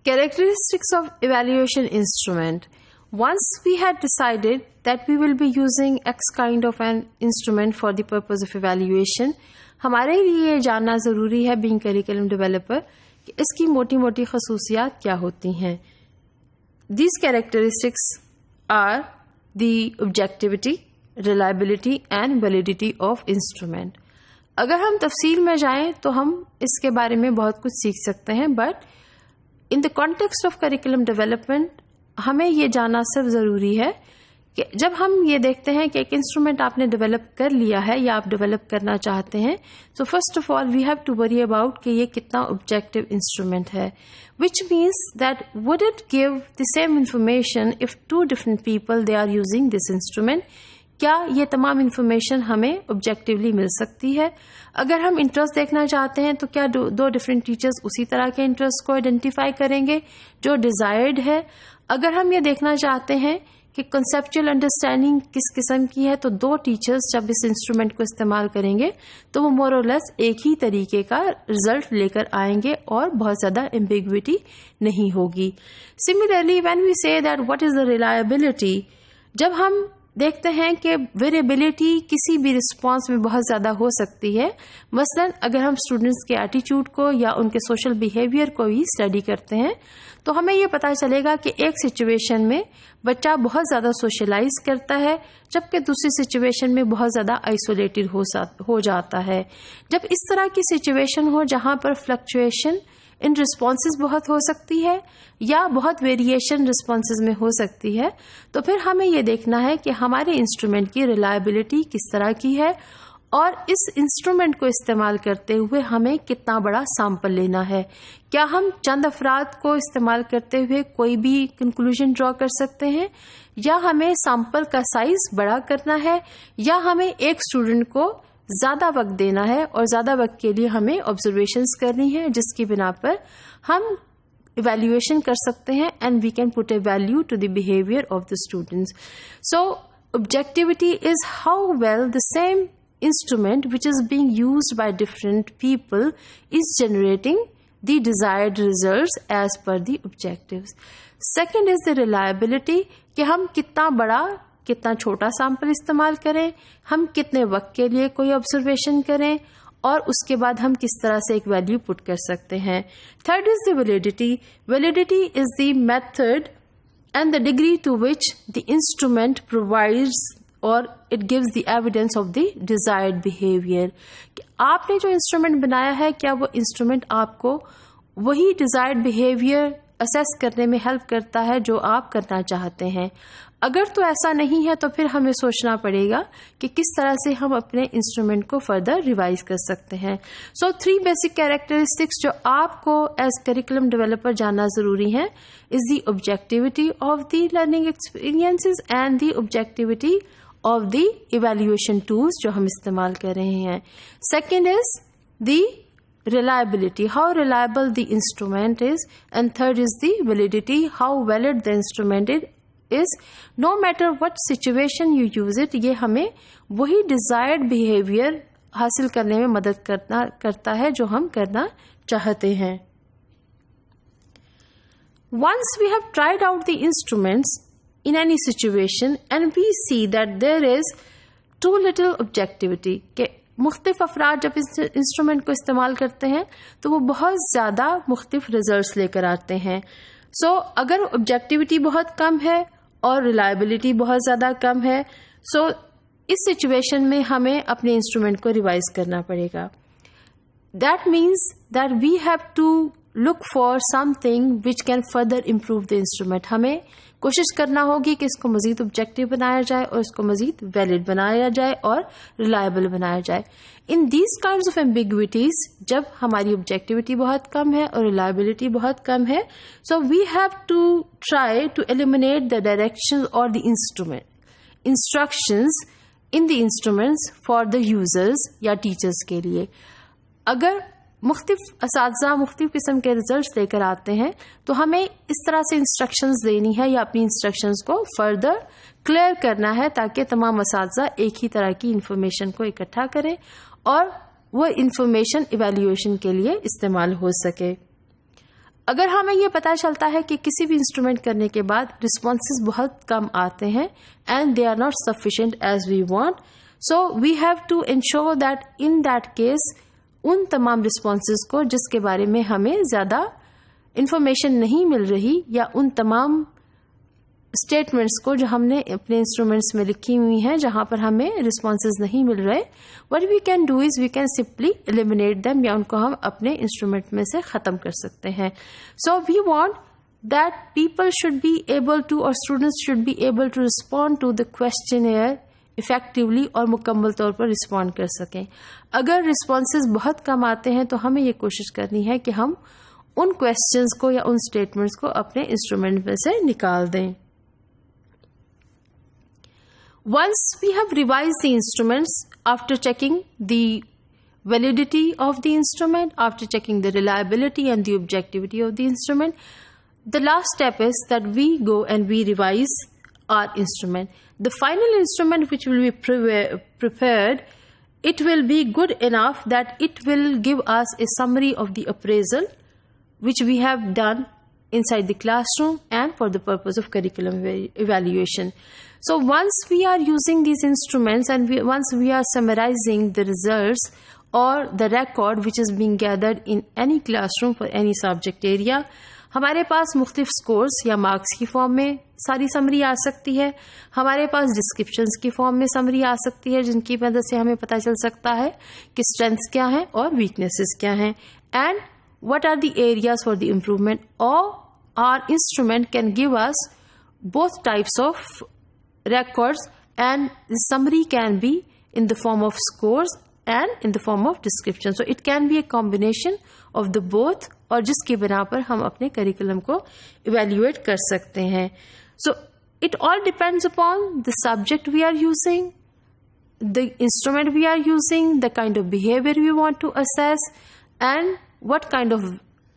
Characteristics of evaluation instrument. Once we had decided that we will be using X kind of an instrument for the purpose of evaluation, ہمارے لیے یہ جاننا ضروری ہے being curriculum developer کہ اس کی موٹی موٹی خصوصیات کیا ہوتی ہیں. These characteristics are the objectivity, reliability and validity of instrument. اگر ہم تفصیل میں جائیں تو ہم اس کے بارے میں بہت کچھ سیکھ سکتے ہیں, but in the context of curriculum development ہمیں یہ جاننا سب ضروری ہے کہ جب ہم یہ دیکھتے ہیں کہ ایک انسٹرومنٹ آپ نے ڈیولپ کر لیا ہے یا آپ ڈیولپ کرنا چاہتے ہیں, so first of all we have to worry about کہ یہ کتنا آبجیکٹو انسٹرومنٹ ہے, which means that would it give the same information if two different people they are using this instrument. کیا یہ تمام انفارمیشن ہمیں آبجیکٹیولی مل سکتی ہے؟ اگر ہم انٹرسٹ دیکھنا چاہتے ہیں تو کیا دو ڈفرینٹ ٹیچرز اسی طرح کے انٹرسٹ کو آئیڈینٹیفائی کریں گے جو ڈیزائرڈ ہے؟ اگر ہم یہ دیکھنا چاہتے ہیں کہ کنسیپچل انڈرسٹینڈنگ کس قسم کی ہے تو دو ٹیچرز جب اس انسٹرومنٹ کو استعمال کریں گے تو وہ مور اور لیس ایک ہی طریقے کا رزلٹ لے کر آئیں گے اور بہت زیادہ ایمبیگوٹی نہیں ہوگی. سملرلی وین وی سے that what is the reliability, جب ہم دیکھتے ہیں کہ ویریبلٹی کسی بھی رسپانس میں بہت زیادہ ہو سکتی ہے. مثلا اگر ہم اسٹوڈنٹس کے ایٹیچیوڈ کو یا ان کے سوشل بیہیویئر کو ہی اسٹڈی کرتے ہیں تو ہمیں یہ پتہ چلے گا کہ ایک سچویشن میں بچہ بہت زیادہ سوشلائز کرتا ہے جبکہ دوسری سچویشن میں بہت زیادہ آئسولیٹڈ ہو جاتا ہے. جب اس طرح کی سچویشن ہو جہاں پر فلکچویشن ان رسپانسز بہت ہو سکتی ہے یا بہت ویریشن رسپانسز میں ہو سکتی ہے تو پھر ہمیں یہ دیکھنا ہے کہ ہمارے انسٹرومنٹ کی ریلائبلٹی کس طرح کی ہے اور اس انسٹرومنٹ کو استعمال کرتے ہوئے ہمیں کتنا بڑا سیمپل لینا ہے. کیا ہم چند افراد کو استعمال کرتے ہوئے کوئی بھی کنکلوژن ڈرا کر سکتے ہیں یا ہمیں سیمپل کا سائز بڑا کرنا ہے یا ہمیں ایک اسٹوڈنٹ کو زیادہ وقت دینا ہے اور زیادہ وقت کے لیے ہمیں آبزرویشنز کرنی ہے جس کی بنا پر ہم ایویلویشن کر سکتے ہیں and we can put a value to the behaviour of the students. So objectivity is how well the same instrument which is being used by different people is generating the desired results as per the objectives. Second is the reliability کہ ہم کتنا بڑا کتنا چھوٹا sample استعمال کریں, ہم کتنے وقت کے لیے کوئی آبزرویشن کریں اور اس کے بعد ہم کس طرح سے ایک ویلیو پٹ کر سکتے ہیں. Third is the validity. Validity is the method and the degree to which the instrument provides اور it gives the evidence of the desired behaviour. آپ نے جو انسٹرومنٹ بنایا ہے کیا وہ انسٹرومنٹ آپ کو وہی ڈیزائرڈ بہیویئر اسیس کرنے میں ہیلپ کرتا ہے جو آپ کرنا چاہتے ہیں؟ اگر تو ایسا نہیں ہے تو پھر ہمیں سوچنا پڑے گا کہ کس طرح سے ہم اپنے انسٹرومنٹ کو فردر ریوائز کر سکتے ہیں. سو 3 بیسک کیریکٹرسٹکس جو آپ کو ایز کریکولم ڈیولپر جاننا ضروری ہیں is the objectivity of the learning experiences and the objectivity of the evaluation tools جو ہم استعمال کر رہے ہیں. Second is the reliability, how reliable the instrument is, and third is the validity, how valid the instrument is. No matter what situation you use it, یہ ہمیں وہی desired behavior حاصل کرنے میں مدد کرتا ہے جو ہم کرنا چاہتے ہیں. Once we have tried out the instruments in any situation and we see that there is too little objectivity کہ مختلف افراد جب اس انسٹرومنٹ کو استعمال کرتے ہیں تو وہ بہت زیادہ مختلف ریزلٹس لے کر آتے ہیں. سو اگر آبجیکٹیوٹی بہت کم ہے اور ریلائبلٹی بہت زیادہ کم ہے سو اس سچویشن میں ہمیں اپنے انسٹرومنٹ کو ریوائز کرنا پڑے گا. That means that we have to look for something which can further improve the instrument. ہمیں کوشش کرنا ہوگی کہ اس کو مزید آبجیکٹو بنایا جائے اور اس کو مزید ویلڈ بنایا جائے اور ریلائبل بنایا جائے. In these kinds of ambiguities جب ہماری آبجیکٹیوٹی بہت کم ہے اور ریلائبلٹی بہت کم ہے so we have to try to eliminate the direction اور the instructions in the instruments for the users یا ٹیچرز کے لیے. اگر مختلف اساتذہ مختلف قسم کے ریزلٹس لے کر آتے ہیں تو ہمیں اس طرح سے انسٹرکشنز دینی ہے یا اپنی انسٹرکشنز کو فردر کلیئر کرنا ہے تاکہ تمام اساتذہ ایک ہی طرح کی انفارمیشن کو اکٹھا کریں اور وہ انفارمیشن ایویلیویشن کے لیے استعمال ہو سکے. اگر ہمیں یہ پتا چلتا ہے کہ کسی بھی انسٹرومنٹ کرنے کے بعد رسپانسز بہت کم آتے ہیں and they are not sufficient as we want, so we have to ensure that in that case ان تمام رسپانسز کو جس کے بارے میں ہمیں زیادہ انفارمیشن نہیں مل رہی, یا ان تمام اسٹیٹمنٹس کو جو ہم نے اپنے انسٹرومنٹس میں لکھی ہوئی ہیں جہاں پر ہمیں رسپانسز نہیں مل رہے, what we can do is we can simply eliminate them, یا ان کو ہم اپنے انسٹرومنٹ میں سے ختم کر سکتے ہیں. So we want that people should be able to, اور students should be able to respond to the questionnaire effectively, اور مکمل طور پر رسپونڈ کر سکیں. اگر رسپانسز بہت کم آتے ہیں تو ہمیں یہ کوشش کرنی ہے کہ ہم ان کویسچنز کو یا ان اسٹیٹمنٹس کو اپنے انسٹرومنٹ میں سے نکال دیں. Once we have revised the instruments, after checking the validity of the instrument, after checking the reliability and the objectivity of the instrument, the last step is that we go and we revise our instrument. The final instrument which will be prepared, it will be good enough that it will give us a summary of the appraisal which we have done inside the classroom and for the purpose of curriculum evaluation. So once we are using these instruments and once we are summarizing the results or the record which is being gathered in any classroom for any subject area, ہمارے پاس مختلف scores یا marks کی form میں ساری summary آ سکتی ہے, ہمارے پاس descriptions کی فارم میں سمری آ سکتی ہے جن کی مدد سے ہمیں پتہ چل سکتا ہے کہ اسٹرینتھس کیا ہیں اور ویکنیسز کیا ہیں, and what are the areas for the improvement. Or our instrument can give us both types of records, and the summary can be in the form of scores and in the form of description. So it can be a combination of the both, اور جس کی بنا پر ہم اپنے curriculum کو evaluate کر سکتے ہیں. So it all depends upon the subject we are using, the instrument we are using, the kind of behavior we want to assess, and what kind of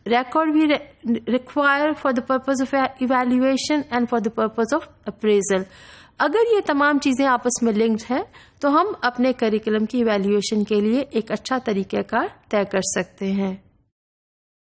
record we require for the purpose of evaluation and for the purpose of appraisal. اگر یہ تمام چیزیں آپس میں linked ہیں تو ہم اپنے کریکولم کی ایویلیویشن کے لیے ایک اچھا طریقہ کار طے کر سکتے ہیں.